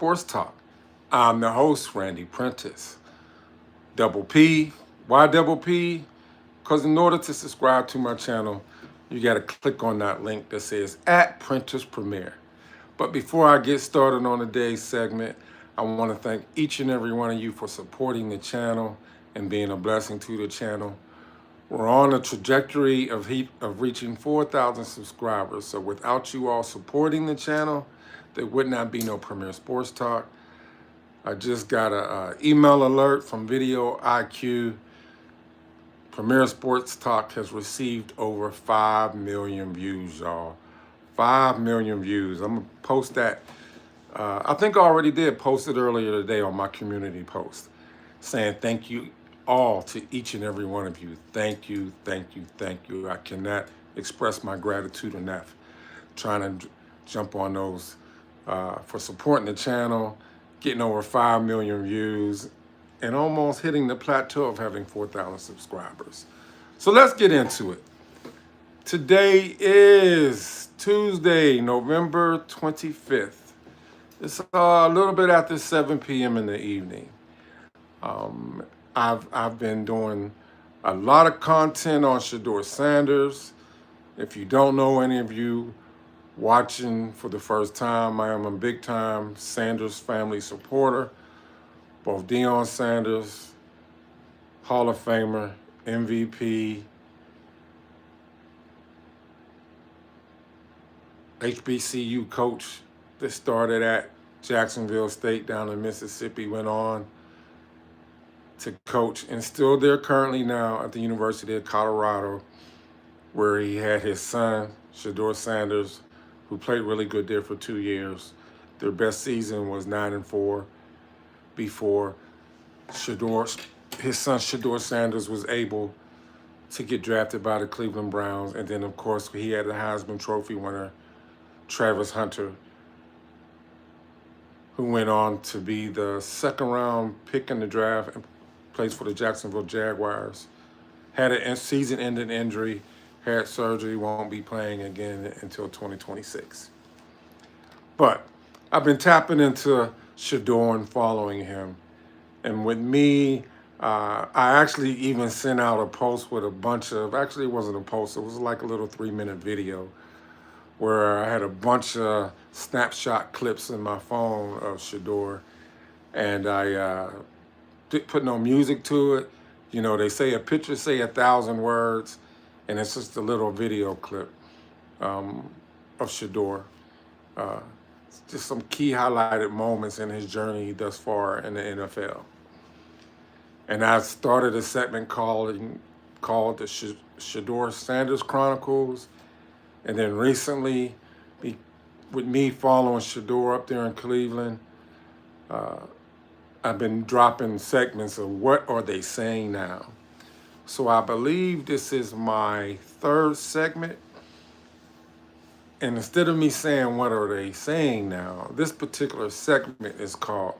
Sports Talk. I'm the host, Randy Prentice. Double P. Why double P? Because in order to subscribe to my channel, you got to click on that link that says @Prentice Premier. But before I get started on today's segment, I want to thank each and every one of you for supporting the channel and being a blessing to the channel. We're on a trajectory of reaching 4,000 subscribers. So without you all supporting the channel, there would not be no Premier Sports Talk. I just got an email alert from Video IQ. Premier Sports Talk has received over 5 million views, y'all. 5 million views. I'm going to post that. I think I already did post it earlier today on my community post, saying thank you all to each and every one of you. Thank you, thank you, thank you. I cannot express my gratitude enough. Trying to jump on those for supporting the channel, getting over 5 million views, and almost hitting the plateau of having 4,000 subscribers. So let's get into it. Today is Tuesday, November 25th. It's a little bit after 7 p.m. in the evening. I've been doing a lot of content on ShedeurSanders. If you don't know, any of you watching for the first time, I am a big time Sanders family supporter. Both DeionSanders, Hall of Famer, MVP, HBCU coach that started at Jacksonville State down in Mississippi, went on to coach and still there currently now at the University of Colorado, where he had his son, ShedeurSanders, who played really good there for 2 years. Their best season was 9-4 before his son ShedeurSanders was able to get drafted by the Cleveland Browns. And then, of course, he had the Heisman Trophy winner, Travis Hunter, who went on to be the second-round pick in the draft and plays for the Jacksonville Jaguars. Had a season-ending injury, had surgery, won't be playing again until 2026. But I've been tapping into Shedeur and following him. And with me, I actually even sent out a post with a bunch of, actually it wasn't a post, it was like a little 3-minute video where I had a bunch of snapshot clips in my phone of Shedeur, and I didn't put no music to it. You know, they say a picture say 1,000 words, and it's just a little video clip of Shedeur. Just some key highlighted moments in his journey thus far in the NFL. And I started a segment called the ShedeurSanders Chronicles. And then recently, with me following Shedeur up there in Cleveland, I've been dropping segments of what are they saying now. So I believe this is my 3rd segment. And instead of me saying what are they saying now, this particular segment is called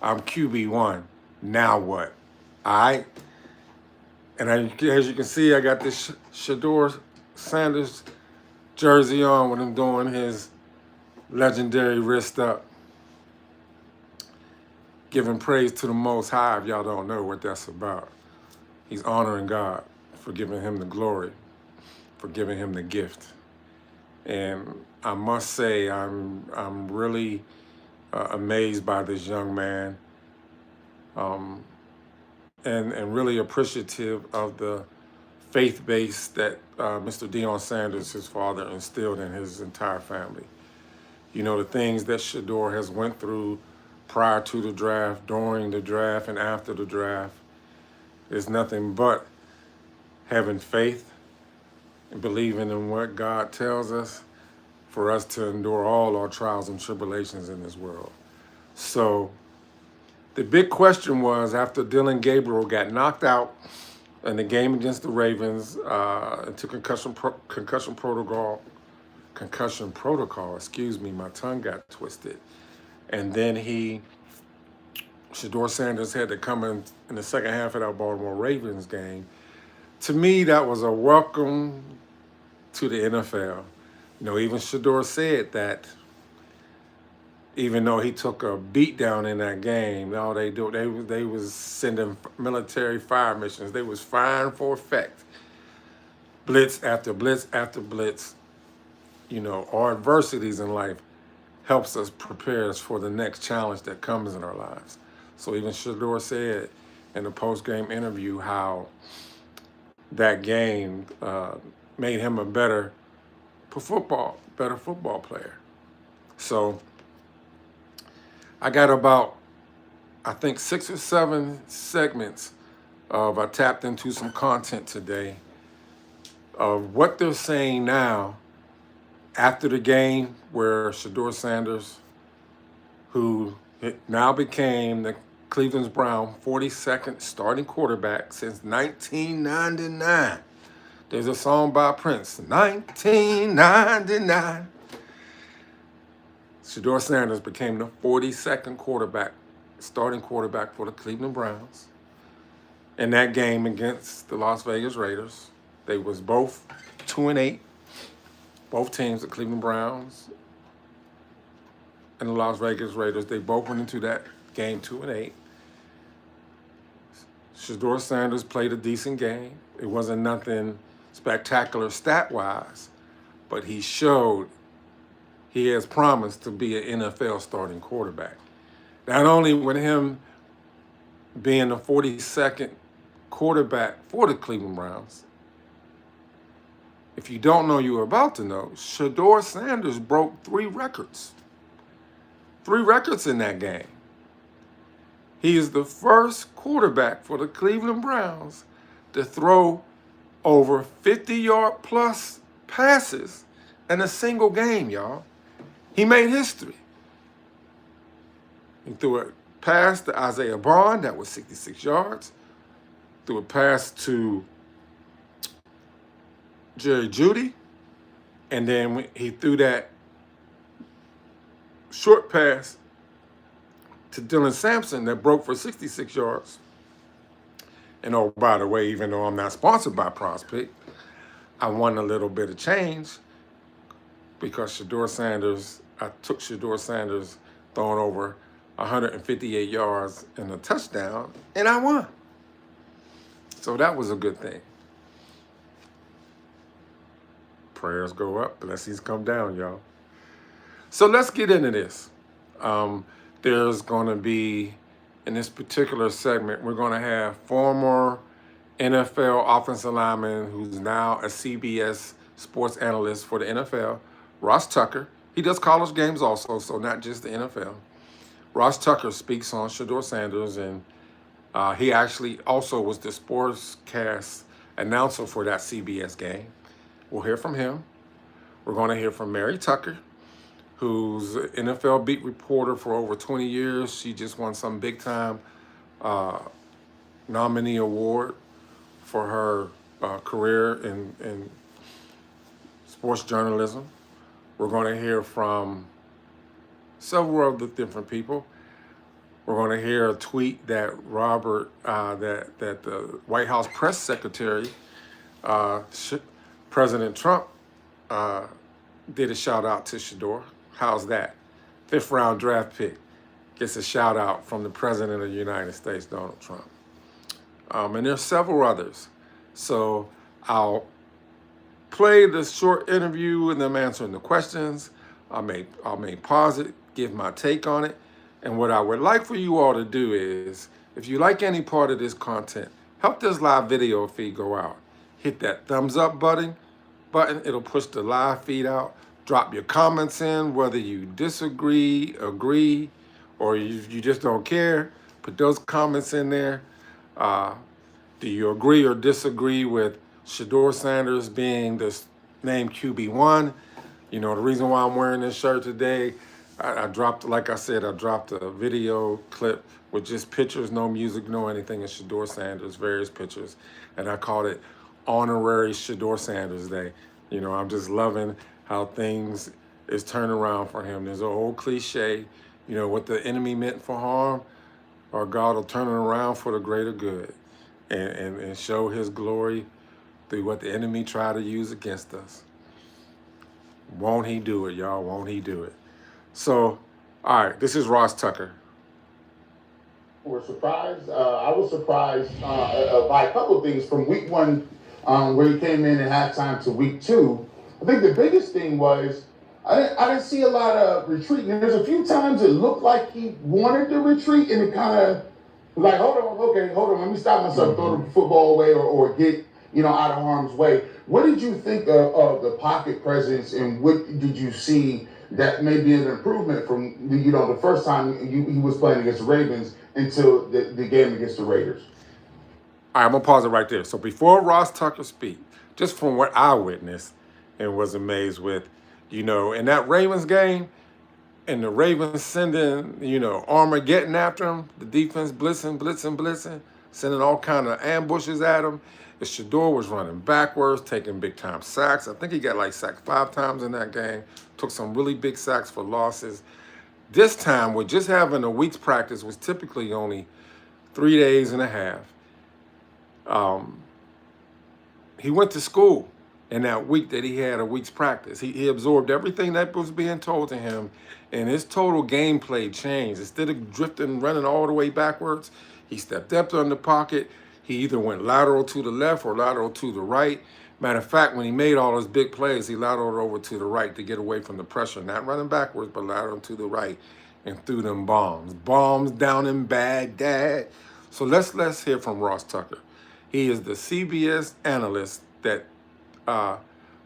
I'm QB1, now what? All right? And as you can see, I got this ShedeurSanders jersey on with him doing his legendary wrist up, giving praise to the Most High. If y'all don't know what that's about, he's honoring God for giving him the glory, for giving him the gift. And I must say, I'm really amazed by this young man, and really appreciative of the faith base that Mr. DeionSanders, his father, instilled in his entire family. You know, the things that Shedeur has went through prior to the draft, during the draft, and after the draft is nothing but having faith and believing in what God tells us for us to endure all our trials and tribulations in this world. So the big question was, after Dylan Gabriel got knocked out in the game against the Ravens, into concussion protocol, excuse me, my tongue got twisted. And then ShedeurSanders had to come in the second half of that Baltimore Ravens game. To me, that was a welcome to the NFL. You know, even Shedeur said that even though he took a beat down in that game. All they was sending military fire missions. They was firing for effect. Blitz after blitz after blitz. You know, our adversities in life helps us prepare us for the next challenge that comes in our lives. So even Shedeur said in the post-game interview how that game made him a better football player. So I got about, I think, 6 or 7 segments I tapped into some content today of what they're saying now after the game, where ShedeurSanders, who now became the Cleveland Browns 42nd starting quarterback since 1999. There's a song by Prince, 1999. ShedeurSanders became the 42nd starting quarterback for the Cleveland Browns. In that game against the Las Vegas Raiders, they was both 2-8. Both teams, the Cleveland Browns and the Las Vegas Raiders, they both went into that game 2-8. ShedeurSanders played a decent game. It wasn't nothing spectacular stat-wise, but he showed he has promised to be an NFL starting quarterback. Not only with him being the 42nd quarterback for the Cleveland Browns, if you don't know, you're about to know, ShedeurSanders broke 3 records. 3 records in that game. He is the first quarterback for the Cleveland Browns to throw over 50-yard plus passes in a single game, y'all. He made history. He threw a pass to Isaiah Bond, that was 66 yards. Threw a pass to Jerry Jeudy, and then he threw that short pass to Dylan Sampson that broke for 66 yards. And oh, by the way, even though I'm not sponsored by Prospect, I won a little bit of change because I took ShedeurSanders throwing over 158 yards and a touchdown, and I won. So that was a good thing. Prayers go up, blessings come down, y'all. So let's get into this. There's going to be, in this particular segment, we're going to have former NFL offensive lineman who's now a CBS sports analyst for the NFL, Ross Tucker. He does college games also, so not just the NFL. Ross Tucker speaks on ShedeurSanders, and he actually also was the sportscast announcer for that CBS game. We'll hear from him. We're going to hear from Mary Tucker, who's an NFL beat reporter for over 20 years. She just won some big-time nominee award for her career in sports journalism. We're going to hear from several of the different people. We're going to hear a tweet that that the White House press secretary, President Trump, did a shout out to Shedeur. How's that? 5th round draft pick gets a shout out from the President of the United States, Donald Trump. And there's several others. So I'll play the short interview and them answering the questions. I may pause it, give my take on it. And what I would like for you all to do is, if you like any part of this content, help this live video feed go out. Hit that thumbs up button. It'll push the live feed out. Drop your comments in, whether you disagree, agree, or you just don't care. Put those comments in there. Do you agree or disagree with ShedeurSanders being this named QB1? You know, the reason why I'm wearing this shirt today, I dropped a video clip with just pictures, no music, no anything, of ShedeurSanders, various pictures. And I called it Honorary ShedeurSanders Day. You know, I'm just loving how things is turning around for him. There's an old cliche, you know, what the enemy meant for harm, or God will turn it around for the greater good and show his glory through what the enemy tried to use against us. Won't he do it, y'all? Won't he do it? So All right, this is Ross Tucker. Were surprised. I was surprised by a couple of things from week one, where he came in at halftime, to week two. I think the biggest thing was I didn't see a lot of retreating. There's a few times it looked like he wanted to retreat, and it kind of like, hold on, okay, hold on, let me stop myself, throw the football away, or get out of harm's way. What did you think of the pocket presence, and what did you see that may be an improvement from the first time he was playing against the Ravens until the game against the Raiders? All right, I'm gonna pause it right there. So before Ross Tucker speak, just from what I witnessed and was amazed with, in that Ravens game, and the Ravens sending, Armageddon after him, the defense blitzing, sending all kind of ambushes at him. The Shedeur was running backwards, taking big time sacks. I think he got like sacked 5 times in that game. Took some really big sacks for losses. This time, with just having a week's practice, was typically only 3 days and a half. He went to school in that week that he had a week's practice. He absorbed everything that was being told to him, and his total gameplay changed. Instead of drifting, running all the way backwards, he stepped up in the pocket. He either went lateral to the left or lateral to the right. Matter of fact, when he made all those big plays, he lateraled over to the right to get away from the pressure. Not running backwards, but lateral to the right and threw them bombs. Bombs down in Baghdad. So let's hear from Ross Tucker. He is the CBS analyst that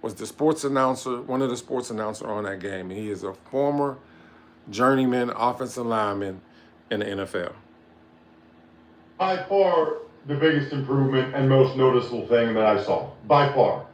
was the sports announcer, one of the sports announcers on that game. And he is a former journeyman offensive lineman in the NFL. By far the biggest improvement and most noticeable thing that I saw, by far.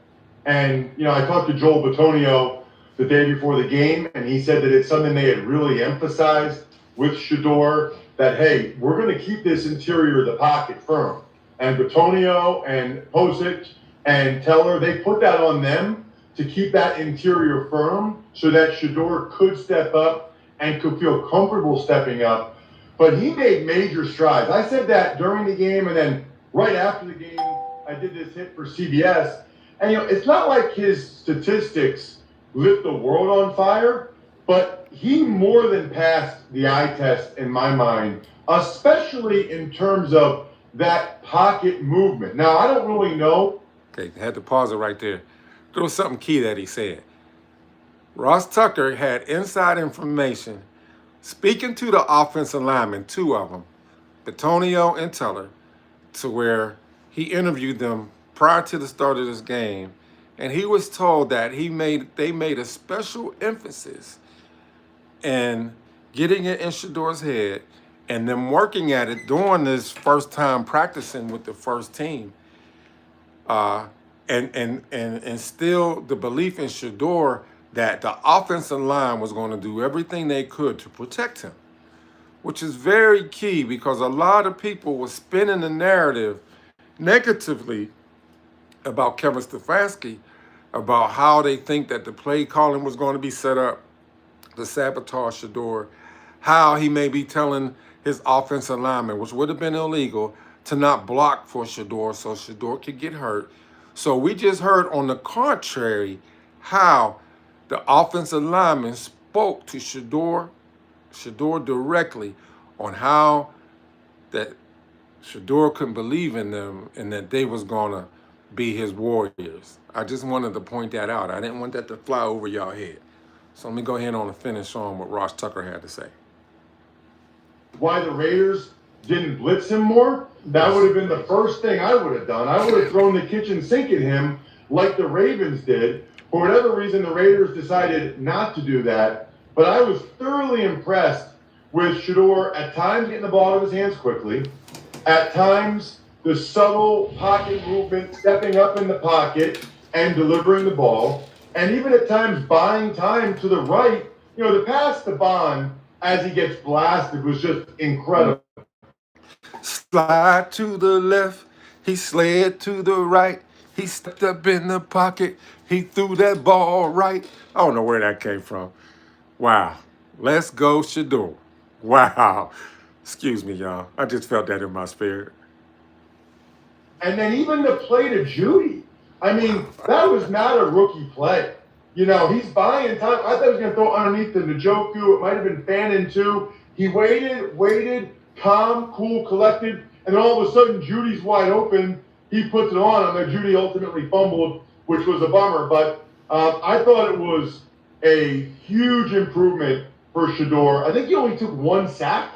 And, I talked to Joel Bitonio the day before the game, and he said that it's something they had really emphasized with Shedeur, that, hey, we're going to keep this interior of the pocket firm. And Bitonio and Posick and Teller, they put that on them to keep that interior firm so that Shedeur could step up and could feel comfortable stepping up. But he made major strides. I said that during the game, and then right after the game, I did this hit for CBS. And, it's not like his statistics lit the world on fire, but he more than passed the eye test in my mind, especially in terms of that pocket movement. Now, I don't really know. Okay, I had to pause it right there. There was something key that he said. Ross Tucker had inside information speaking to the offensive linemen, 2 of them, Bitonio and Teller, to where he interviewed them prior to the start of this game, and he was told that they made a special emphasis in getting it in Shedeur's head and them working at it during this first time practicing with the first team, and instill the belief in Shedeur that the offensive line was going to do everything they could to protect him, which is very key because a lot of people were spinning the narrative negatively about Kevin Stefanski, about how they think that the play calling was going to be set up to sabotage Shedeur, how he may be telling his offensive lineman, which would have been illegal, to not block for Shedeur so Shedeur could get hurt. So we just heard on the contrary how the offensive lineman spoke to Shedeur directly on how that Shedeur couldn't believe in them and that they was gonna be his warriors. I just wanted to point that out. I didn't want that to fly over y'all head. So let me go ahead on and finish on what Ross Tucker had to say. Why the Raiders didn't blitz him more? That would have been the first thing I would have done. I would have thrown the kitchen sink at him like the Ravens did. For whatever reason, the Raiders decided not to do that. But I was thoroughly impressed with Shedeur at times getting the ball out of his hands quickly, at times the subtle pocket movement, stepping up in the pocket and delivering the ball, and even at times buying time to the right. The pass to Bond as he gets blasted was just incredible. Slide to the left, he slid to the right, he stepped up in the pocket, he threw that ball right. I don't know where that came from. Wow. Let's go, Shedeur. Wow. Excuse me, y'all. I just felt that in my spirit. And then even the play to Judy. I mean, that was not a rookie play. You know, he's buying time. I thought he was going to throw underneath the Njoku. It might have been Fannin too. He waited, calm, cool, collected, and then all of a sudden Judy's wide open. He puts it on him, and Judy ultimately fumbled, which was a bummer. But I thought it was a huge improvement for Shedeur. I think he only took 1 sack,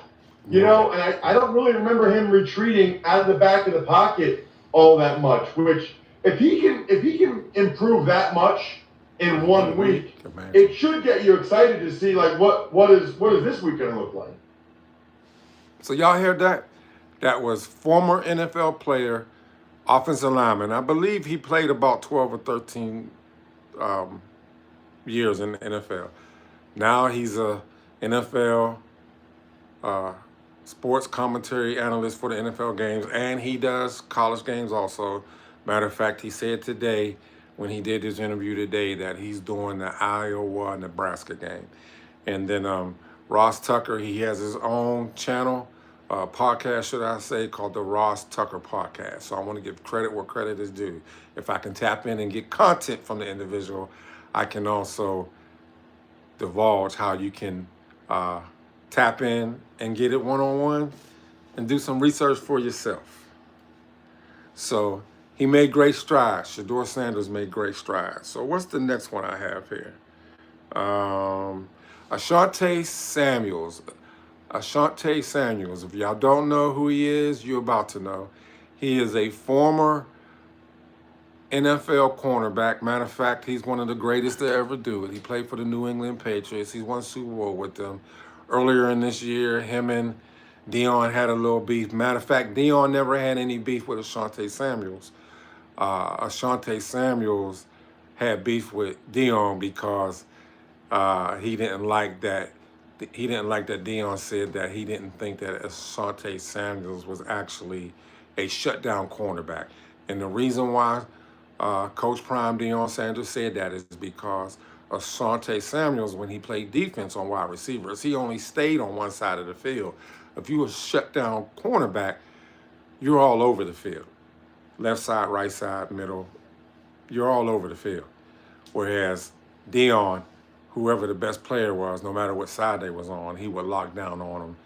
you know, and I don't really remember him retreating out of the back of the pocket all that much. Which if he can improve that much in 1 week, it should get you excited to see like what is this week going to look like. So y'all heard that? That was former NFL player, offensive lineman. I believe he played about 12 or 13 years in the NFL. Now he's a NFL sports commentary analyst for the NFL games, and he does college games also. Matter of fact, he said today, when he did his interview today, that he's doing the Iowa-Nebraska game. And then Ross Tucker, he has his own channel, podcast, should I say, called the Ross Tucker Podcast. So I want to give credit where credit is due. If I can tap in and get content from the individual, I can also divulge how you can tap in and get it one-on-one and do some research for yourself. So he made great strides. ShedeurSanders made great strides. So what's the next one I have here? Ashantae Samuels. Ashantae Samuels. If y'all don't know who he is, you're about to know. He is a former NFL cornerback. Matter of fact, he's one of the greatest to ever do it. He played for the New England Patriots. He's won Super Bowl with them. Earlier in this year, him and Deion had a little beef. Matter of fact, Deion never had any beef with Ashantae Samuels. Ashantae Samuels had beef with Deion because he didn't like that. He didn't like that Deion said that he didn't think that Ashantae Samuels was actually a shutdown cornerback. And the reason why Coach Prime DeionSanders said that is because Ashantae Samuels, when he played defense on wide receivers, he only stayed on one side of the field. If you were shut down cornerback, you're all over the field. Left side, right side, middle, you're all over the field. Whereas Deion, whoever the best player was, no matter what side they was on, he would lock down on them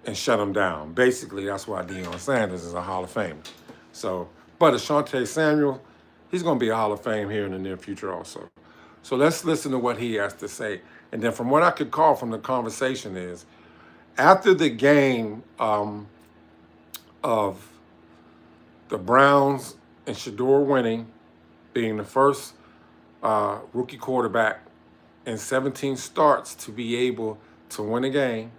and shut them down. Basically, that's why DeionSanders is a Hall of Famer. So, but Ashantae Samuel, he's going to be a Hall of Fame here in the near future also. So let's listen to what he has to say. And then from what I could call from the conversation is, after the game of the Browns and Shedeur winning, being the first rookie quarterback in 17 starts to be able to win a game,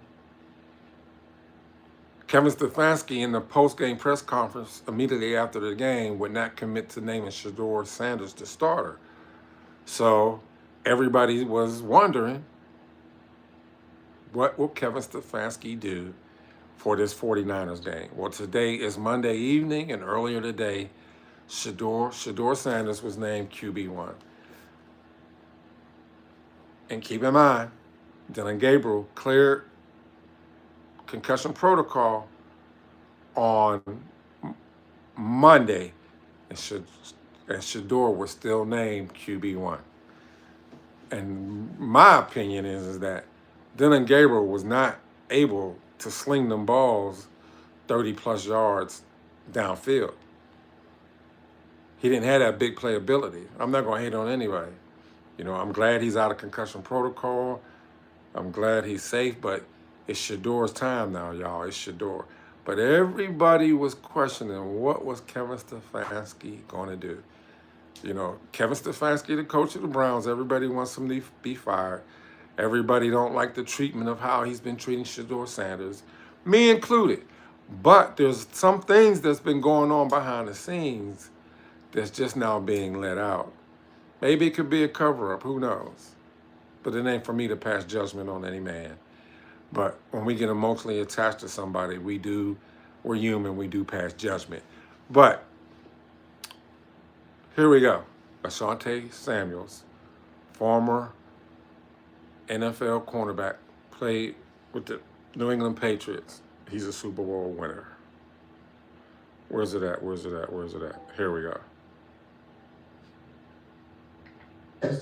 Kevin Stefanski in the post-game press conference immediately after the game would not commit to naming ShedeurSanders the starter. So everybody was wondering, what will Kevin Stefanski do for this 49ers game? Well, today is Monday evening, and earlier today, ShedeurSanders was named QB1. And keep in mind, Dillon Gabriel cleared concussion protocol on Monday, and Shedeur was still named QB1. And my opinion is that Dillon Gabriel was not able to sling them balls 30-plus yards downfield. He didn't have that big playability. I'm not going to hate on anybody. You know, I'm glad he's out of concussion protocol. I'm glad he's safe, but it's Shedeur's time now, y'all. It's Shedeur. But everybody was questioning, what was Kevin Stefanski going to do? You know, Kevin Stefanski, the coach of the Browns, everybody wants him to be fired. Everybody don't like the treatment of how he's been treating ShedeurSanders, me included. But there's some things that's been going on behind the scenes that's just now being let out. Maybe it could be a cover-up, who knows? But it ain't for me to pass judgment on any man. But when we get emotionally attached to somebody, we're human, we do pass judgment. But here we go. Ashantae Samuels, former NFL cornerback, played with the New England Patriots. He's a Super Bowl winner. Where's it at? Here we go.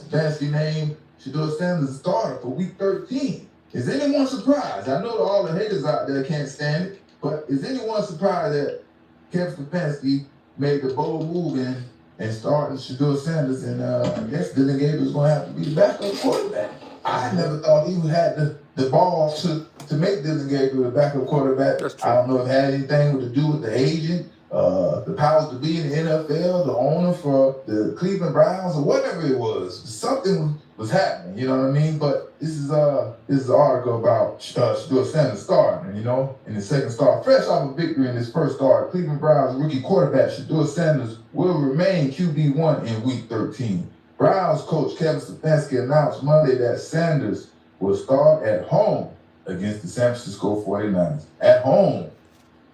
Stefanski named ShedeurSanders the starter for Week 13. Is anyone surprised? I know all the haters out there can't stand it, but is anyone surprised that Kevin Stefanski made the bold move and starting ShedeurSanders, and I guess Dylan Gabriel's going to have to be the backup quarterback? I never thought he had the ball to make Dylan Gabriel the backup quarterback. I don't know if it had anything to do with the agent, the powers to be in the NFL, the owner for the Cleveland Browns, or whatever it was. Something was happening, you know what I mean? But this is an article about ShedeurSanders starting, in the second start. Fresh off a victory in his first start, Cleveland Browns rookie quarterback ShedeurSanders will remain QB1 in Week 13. Browns coach Kevin Stefanski announced Monday that Sanders will start at home against the San Francisco 49ers. At home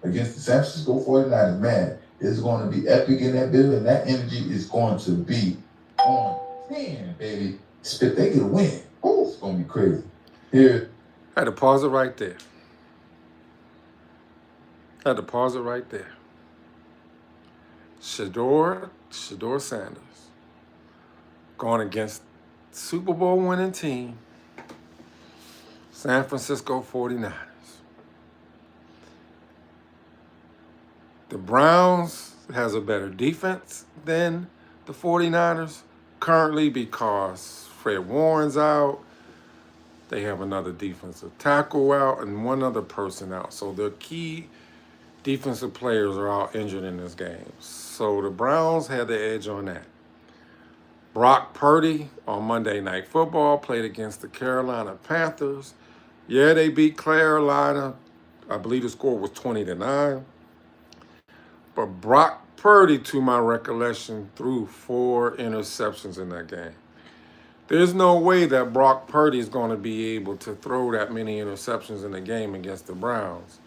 against the San Francisco 49ers. Man, it's going to be epic in that building. That energy is going to be on 10, baby. If they get a win, it's going to be crazy. Here. I had to pause it right there. ShedeurSanders going against Super Bowl winning team, San Francisco 49ers. The Browns has a better defense than the 49ers currently because Fred Warren's out. They have another defensive tackle out and one other person out. So their key defensive players are all injured in this game. So the Browns had the edge on that. Brock Purdy on Monday Night Football played against the Carolina Panthers. Yeah, they beat Carolina. I believe the score was 20-9. But Brock Purdy, to my recollection, threw 4 interceptions in that game. There's no way that Brock Purdy is going to be able to throw that many interceptions in a game against the Browns.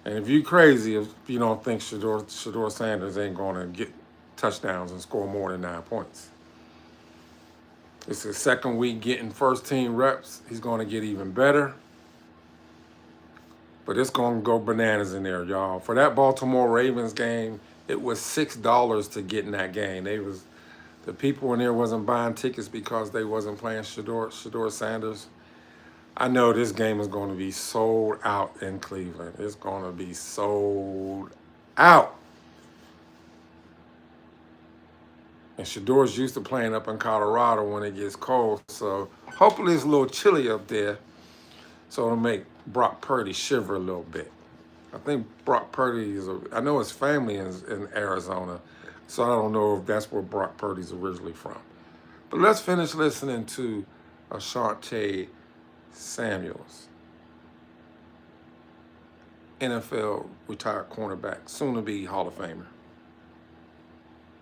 And if you're crazy, if you don't think ShedeurSanders ain't going to get touchdowns and score more than 9 points. It's his second week getting first-team reps. He's going to get even better. But it's going to go bananas in there, y'all. For that Baltimore Ravens game, it was $6 to get in that game. The people in there wasn't buying tickets because they wasn't playing ShedeurSanders. I know this game is going to be sold out in Cleveland. It's going to be sold out. And Shedeur's used to playing up in Colorado when it gets cold. So hopefully it's a little chilly up there. So it'll make Brock Purdy shiver a little bit. I think Brock Purdy I know his family is in Arizona. So I don't know if that's where Brock Purdy's originally from. But let's finish listening to Asante Samuels, NFL retired cornerback, soon to be Hall of Famer.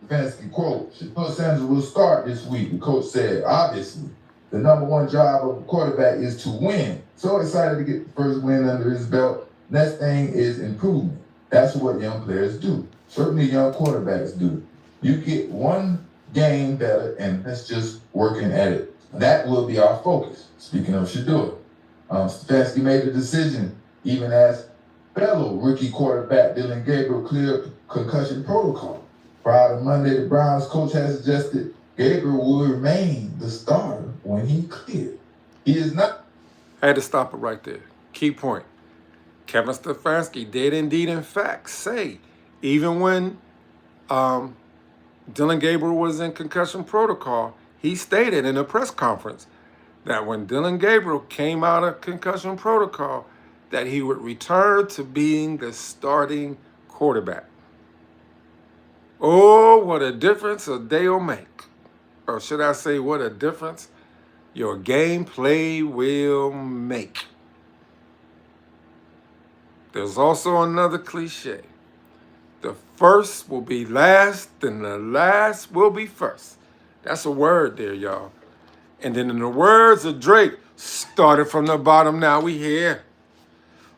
Stefanski quote, ShedeurSanders will start this week. The coach said, obviously, the number one job of a quarterback is to win. So excited to get the first win under his belt. Next thing is improvement. That's what young players do. Certainly young quarterbacks do. You get one game better, and that's just working at it. That will be our focus. Speaking of Shedeur, Stefanski made the decision, even as fellow rookie quarterback Dylan Gabriel cleared concussion protocol. Prior to Monday, the Browns coach has suggested Gabriel will remain the starter when he cleared. He is not. I had to stop it right there. Key point. Kevin Stefanski did indeed, in fact, say, even when Dylan Gabriel was in concussion protocol, he stated in a press conference that when Dylan Gabriel came out of concussion protocol, that he would return to being the starting quarterback. Oh, what a difference a day will make. Or should I say, what a difference your gameplay will make. There's also another cliche. The first will be last, and the last will be first. That's a word there, y'all. And then in the words of Drake, started from the bottom, now we here.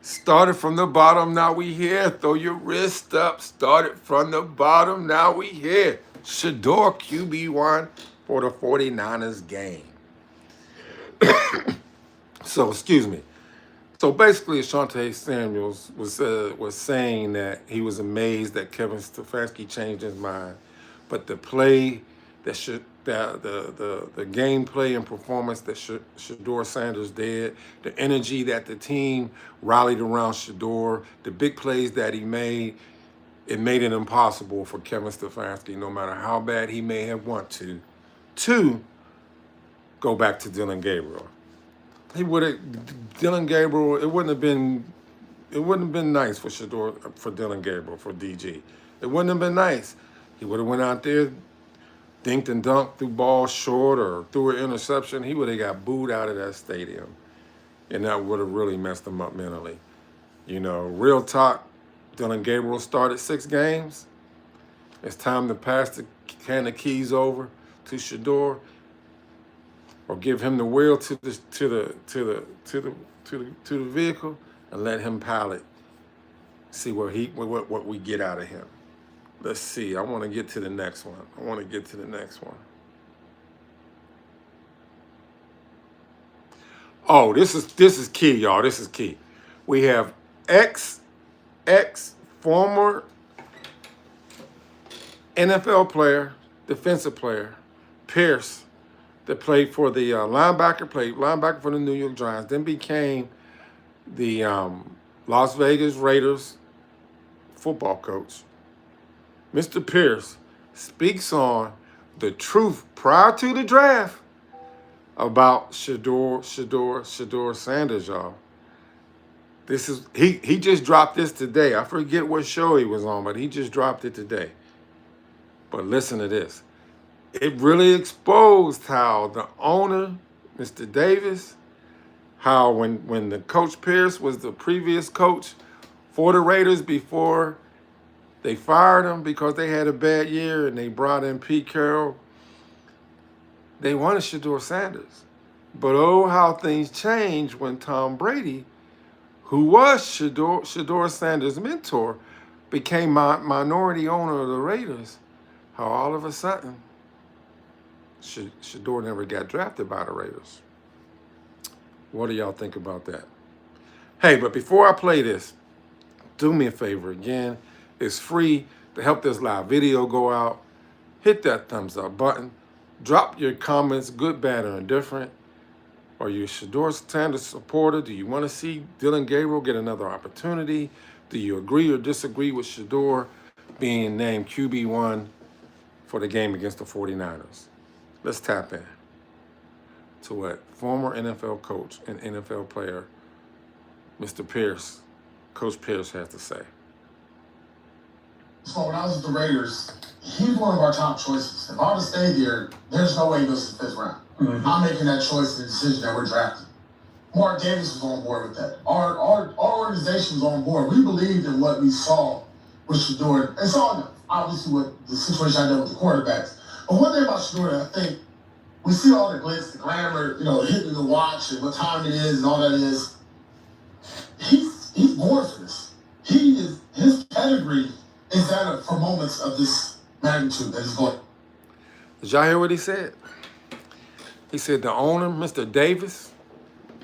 Started from the bottom, now we here. Throw your wrist up. Started from the bottom, now we here. Shedeur QB1 for the 49ers game. So, excuse me. So basically, Asante Samuels was saying that he was amazed that Kevin Stefanski changed his mind. But the play the gameplay and performance that ShedeurSanders did, the energy that the team rallied around Shedeur, the big plays that he made, it made it impossible for Kevin Stefanski, no matter how bad he may have wanted to go back to Dillon Gabriel. Dillon Gabriel, it wouldn't have been nice for Dillon Gabriel, for DG. It wouldn't have been nice. He would have went out there, dinked and dunked, threw balls short or threw an interception. He would have got booed out of that stadium. And that would have really messed him up mentally. You know, real talk, Dillon Gabriel started 6 games. It's time to pass the can of keys over to Shedeur, or give him the wheel to the vehicle and let him pilot. See what we get out of him. Let's see. I want to get to the next one. Oh, this is key, y'all. This is key. We have former NFL player, defensive player, Pierce, that played for the linebacker for the New York Giants, then became the Las Vegas Raiders football coach. Mr. Pierce speaks on the truth prior to the draft about ShedeurSanders, y'all. This is he just dropped this today. I forget what show he was on, but he just dropped it today. But listen to this. It really exposed how the owner, Mr. Davis, how when the Coach Pierce was the previous coach for the Raiders before they fired him because they had a bad year and they brought in Pete Carroll, they wanted ShedeurSanders. But oh, how things changed when Tom Brady, who was ShedeurSanders' mentor, became minority owner of the Raiders. How all of a sudden, Shedeur never got drafted by the Raiders. What do y'all think about that? Hey, but before I play this, do me a favor again. It's free to help this live video go out. Hit that thumbs up button. Drop your comments, good, bad, or indifferent. Are you a ShedeurSanders supporter? Do you want to see Dillon Gabriel get another opportunity? Do you agree or disagree with Shedeur being named QB1 for the game against the 49ers? Let's tap in to what former NFL coach and NFL player, Mr. Pierce, Coach Pierce, has to say. So when I was with the Raiders, he was one of our top choices. If I would have stayed there, there's no way he goes to the 5th round. Mm-hmm. I'm making that choice and the decision that we're drafting. Mark Davis was on board with that. Our organization was on board. We believed in what we saw with Shedeur. And saw obviously what the situation I did with the quarterbacks. But one thing about Shedeur, I think we see all the glitz, the glamour, hitting the watch and what time it is and all that is. He's born for this. His pedigree is that for moments of this magnitude that he's going. Did y'all hear what he said? He said the owner, Mr. Davis,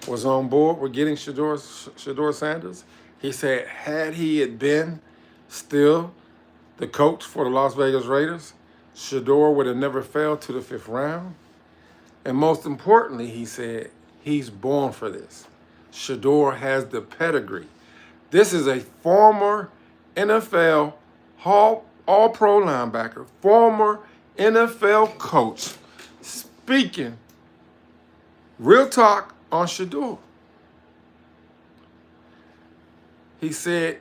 was on board with getting ShedeurSanders. He said had he been still the coach for the Las Vegas Raiders, Shedeur would have never fell to the 5th round. And most importantly, he said he's born for this. Shedeur has the pedigree. This is a former NFL all-pro linebacker, former NFL coach, speaking real talk on Shedeur. He said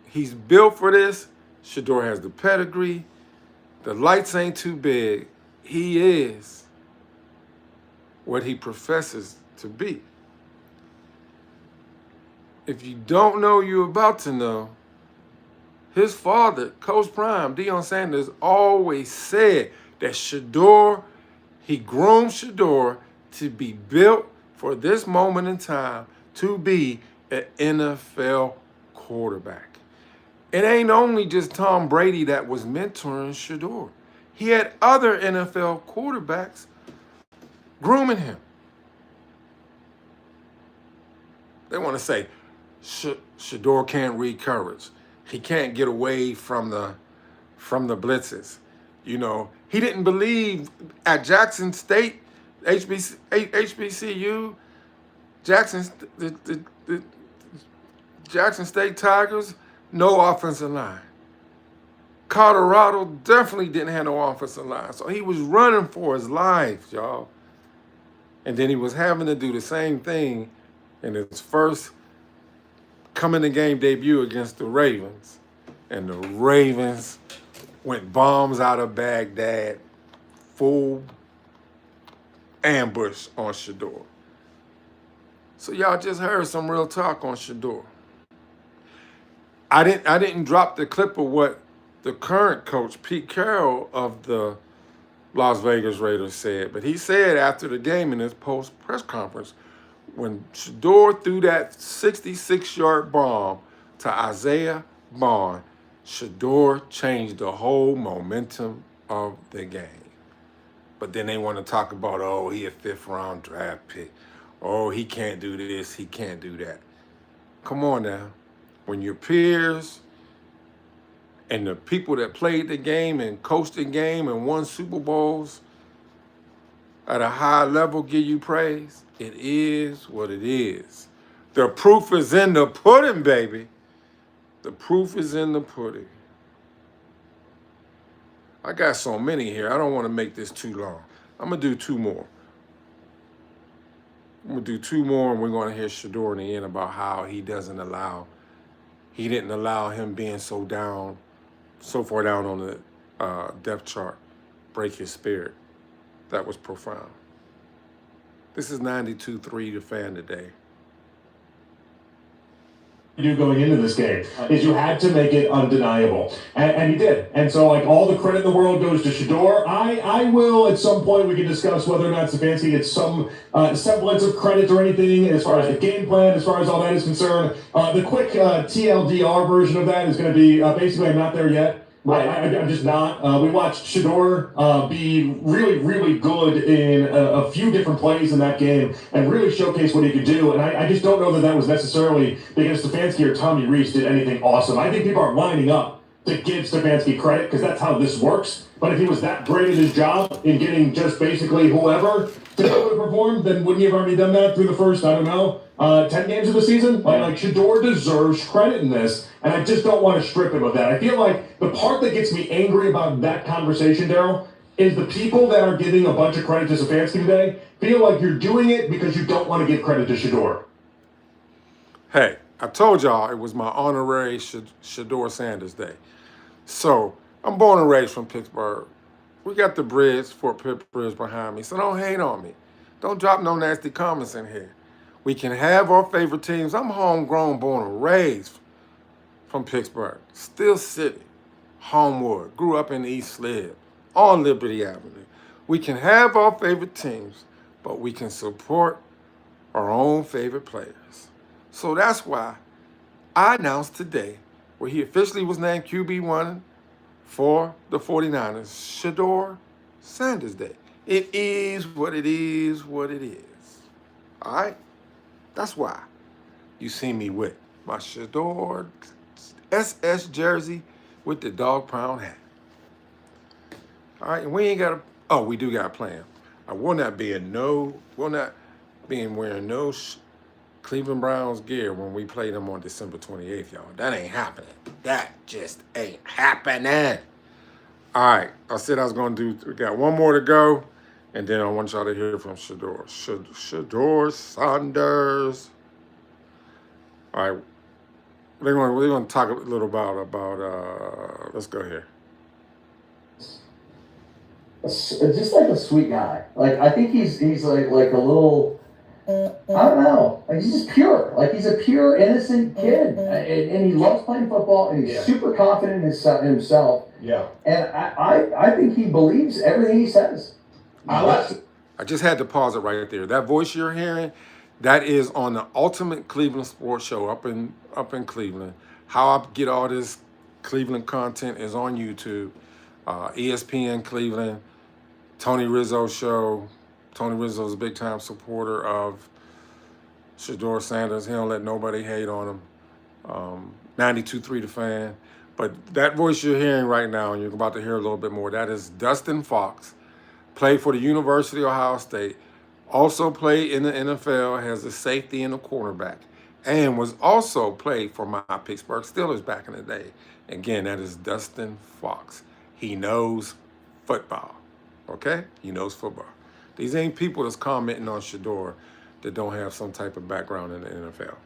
he's built for this. Shedeur has the pedigree. The lights ain't too big. He is what he professes to be. If you don't know, you're about to know. His father, Coach Prime, DeionSanders, always said that Shedeur, he groomed Shedeur to be built for this moment in time to be an NFL quarterback. It ain't only just Tom Brady that was mentoring Shedeur. He had other NFL quarterbacks grooming him. They want to say, Shedeur can't read coverage. He can't get away from the blitzes. You know, he didn't believe at Jackson State, HBCU, the Jackson State Tigers, no offensive line. Colorado definitely didn't have no offensive line. So he was running for his life, y'all. And then he was having to do the same thing in his first coming to game debut against the Ravens. And the Ravens went bombs out of Baghdad, full ambush on Shedeur. So y'all just heard some real talk on Shedeur. I didn't drop the clip of what the current coach, Pete Carroll of the Las Vegas Raiders, said, but he said after the game in his post press conference, when Shedeur threw that 66-yard bomb to Isaiah Bond, Shedeur changed the whole momentum of the game. But then they want to talk about, oh, he a 5th-round draft pick. Oh, he can't do this, he can't do that. Come on now. When your peers and the people that played the game and coached the game and won Super Bowls at a high level give you praise, it is what it is. The proof is in the pudding, baby. The proof is in the pudding. I got so many here. I don't want to make this too long. I'm going to do 2 more. I'm going to do 2 more, and we're going to hear Shedeur in the end about how he didn't allow him being so far down on the depth chart break his spirit. That was profound. This is 92.3 The Fan today. You going into this game is you had to make it undeniable, and he did. And so, like, all the credit in the world goes to Shedeur. I will at some point we can discuss whether or not Stefanski gets some semblance of credit or anything as far as the game plan, as far as all that is concerned. The quick TLDR version of that is going to be basically I'm not there yet. I'm just not. We watched Shedeur be really, really good in a few different plays in that game and really showcase what he could do. And I just don't know that that was necessarily because Stefanski or Tommy Rees did anything awesome. I think people are lining up to give Stefanski credit because that's how this works. But if he was that great at his job in getting just basically whoever to be able to perform, then wouldn't he have already done that through the first, 10 games of the season? Like Shedeur deserves credit in this, and I just don't want to strip him of that. I feel like the part that gets me angry about that conversation, Daryl, is the people that are giving a bunch of credit to Stefanski today feel like you're doing it because you don't want to give credit to Shedeur. Hey, I told y'all it was my honorary ShedeurSanders day. So I'm born and raised from Pittsburgh. We got the bridge, Fort Pitt Bridge behind me, so don't hate on me. Don't drop no nasty comments in here. We can have our favorite teams. I'm homegrown, born and raised from Pittsburgh. Steel City, Homewood, grew up in East Slid, on Liberty Avenue. We can have our favorite teams, but we can support our own favorite players. So that's why I announced today where he officially was named QB1 for the 49ers, ShedeurSanders Day. It is what it is, what it is. All right? That's why you see me with my Shedeur SS jersey with the dog pound hat. All right, and we ain't got we do got a plan. I will not be wearing no Cleveland Browns gear when we play them on December 28th, y'all. That ain't happening. That just ain't happening. All right, I said I was going to do, we got 1 more to go, and then I want y'all to hear from Shedeur. ShedeurSanders. All right, we're going to talk a little about let's go here. Just like a sweet guy. Like, I think he's like a little, I don't know. Like, he's just pure. Like, he's a pure, innocent kid. And he loves playing football, and he's super confident in himself. Yeah. And I think he believes everything he says. I just had to pause it right there. That voice you're hearing, that is on the Ultimate Cleveland Sports Show up in Cleveland. How I get all this Cleveland content is on YouTube. ESPN Cleveland, Tony Rizzo show. Tony Rizzo is a big time supporter of ShedeurSanders. He don't let nobody hate on him. 92.3 The Fan. But that voice you're hearing right now, and you're about to hear a little bit more, that is Dustin Fox. Played for the University of Ohio State. Also played in the NFL, has a safety and a cornerback. And was also played for my Pittsburgh Steelers back in the day. Again, that is Dustin Fox. He knows football. Okay? He knows football. These ain't people that's commenting on Shedeur that don't have some type of background in the NFL.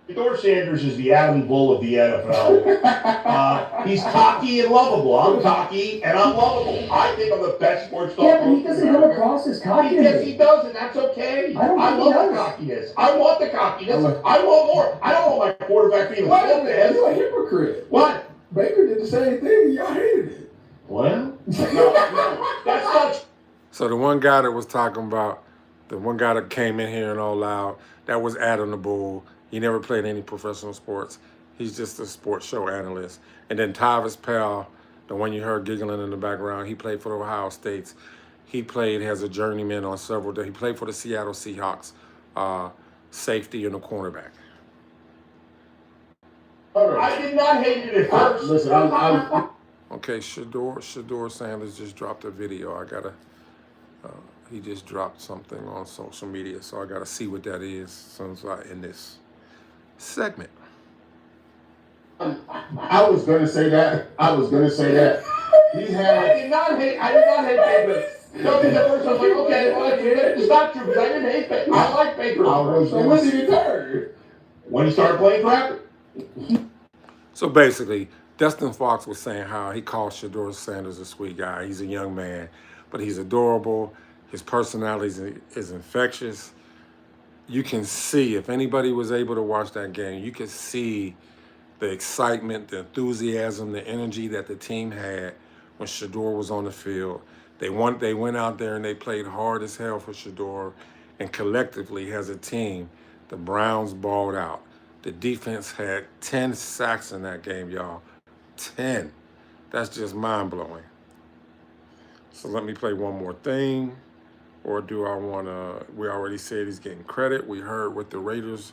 ShedeurSanders is the Adam Bull of the NFL. He's cocky and lovable. I'm cocky and I'm lovable. I think I'm the best sports talk. Yeah, but he doesn't come across as cocky. Yes, he does, and that's okay. I love the cockiness. I want the cockiness. I want more. I don't want my quarterback being a fool-ass. You're a hypocrite. What? Baker did the same thing. Y'all hated it. Well, no, that's not. So the one guy that was talking about, the one guy that came in here and all loud, that was Adam the Bull. He never played any professional sports. He's just a sports show analyst. And then Tyvis Powell, the one you heard giggling in the background, he played for the Ohio States. He played as a journeyman on several days. He played for the Seattle Seahawks, safety and a cornerback. I did not hate it at first. Listen, Okay, ShedeurSanders just dropped a video. I gotta, he just dropped something on social media, so I gotta see what that is as soon as I end this segment. I was gonna say that. He had. I did not hate Baker. No, because at first I was like, okay, well, it's not true because I didn't hate Baker. I like Baker. So when did he turn? When he started playing crap. So basically, Dustin Fox was saying how he calls ShedeurSanders a sweet guy. He's a young man, but he's adorable. His personality is infectious. You can see, if anybody was able to watch that game, you could see the excitement, the enthusiasm, the energy that the team had when Shedeur was on the field. They went out there and they played hard as hell for Shedeur. And collectively, as a team, the Browns balled out. The defense had 10 sacks in that game, y'all. 10. That's just mind-blowing. So let me play one more thing. Or do I want to, we already said he's getting credit. We heard what the Raiders'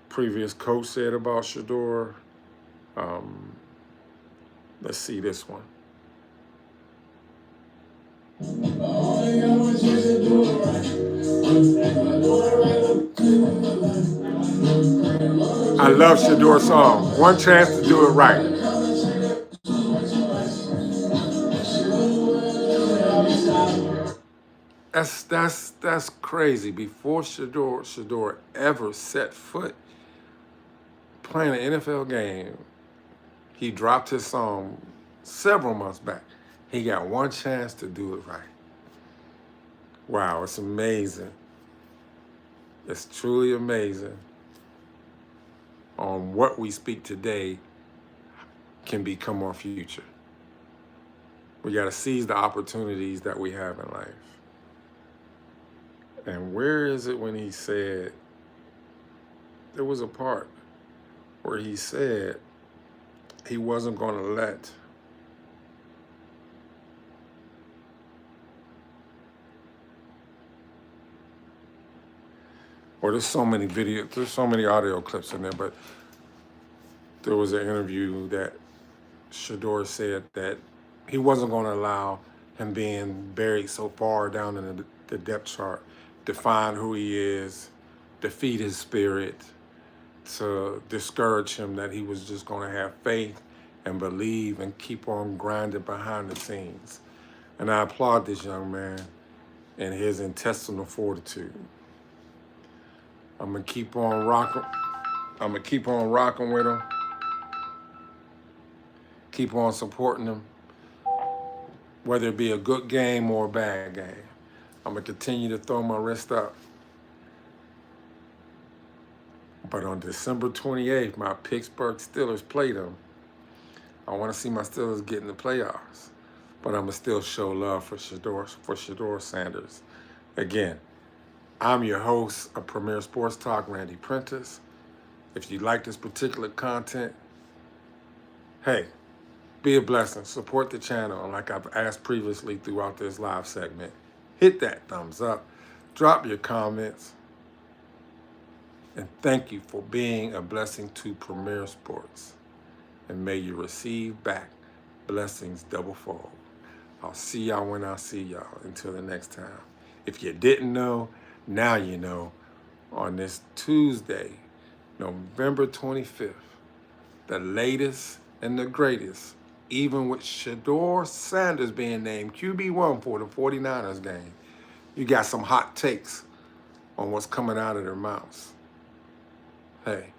previous coach said about Shedeur. Let's see this one. I love Shedeur's song, One Chance to Do It Right. That's crazy. Before Shedeur ever set foot playing an NFL game, he dropped his song several months back. He got one chance to do it right. Wow, it's amazing. It's truly amazing on what we speak today can become our future. We got to seize the opportunities that we have in life. And where is it when he said, there was a part where he said he wasn't going to let there's so many there's so many audio clips in there, but there was an interview that Shedeur said that he wasn't going to allow him being buried so far down in the depth chart define who he is, defeat his spirit, to discourage him, that he was just going to have faith and believe and keep on grinding behind the scenes. And I applaud this young man and his intestinal fortitude. I'm going to keep on rocking. I'm going to keep on rocking with him. Keep on supporting him, whether it be a good game or a bad game. I'm going to continue to throw my wrist up. But on December 28th, my Pittsburgh Steelers played them. I want to see my Steelers get in the playoffs. But I'm going to still show love for ShedeurSanders. Again, I'm your host of Premier Sports Talk, Randy Prentice. If you like this particular content, hey, be a blessing. Support the channel. And like I've asked previously throughout this live segment, hit that thumbs up, drop your comments, and thank you for being a blessing to Premier Sports. and may you receive back blessings double-fold. I'll see y'all when I see y'all. Until the next time. If you didn't know, now you know. On this Tuesday, November 25th, the latest and the greatest, even with ShedeurSanders being named QB1 for the 49ers game, you got some hot takes on what's coming out of their mouths. Hey,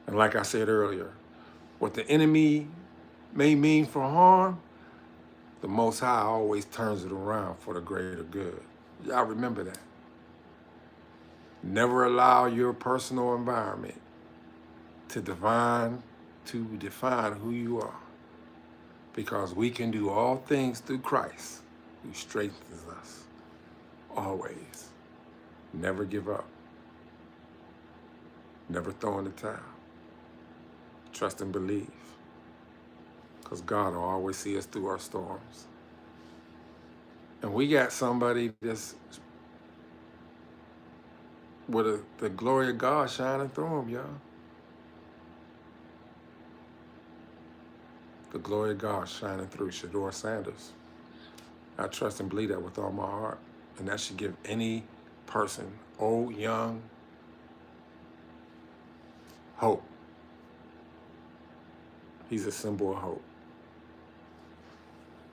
and like I said earlier, what the enemy may mean for harm, the Most High always turns it around for the greater good. Y'all remember that. Never allow your personal environment to define who you are. Because we can do all things through Christ, who strengthens us. Always. Never give up. Never throw in the towel. Trust and believe. Because God will always see us through our storms. And we got somebody that's with the glory of God shining through him, y'all. The glory of God shining through ShedeurSanders. I trust and believe that with all my heart. And that should give any person, old, young, hope. He's a symbol of hope.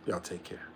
Y'all take care.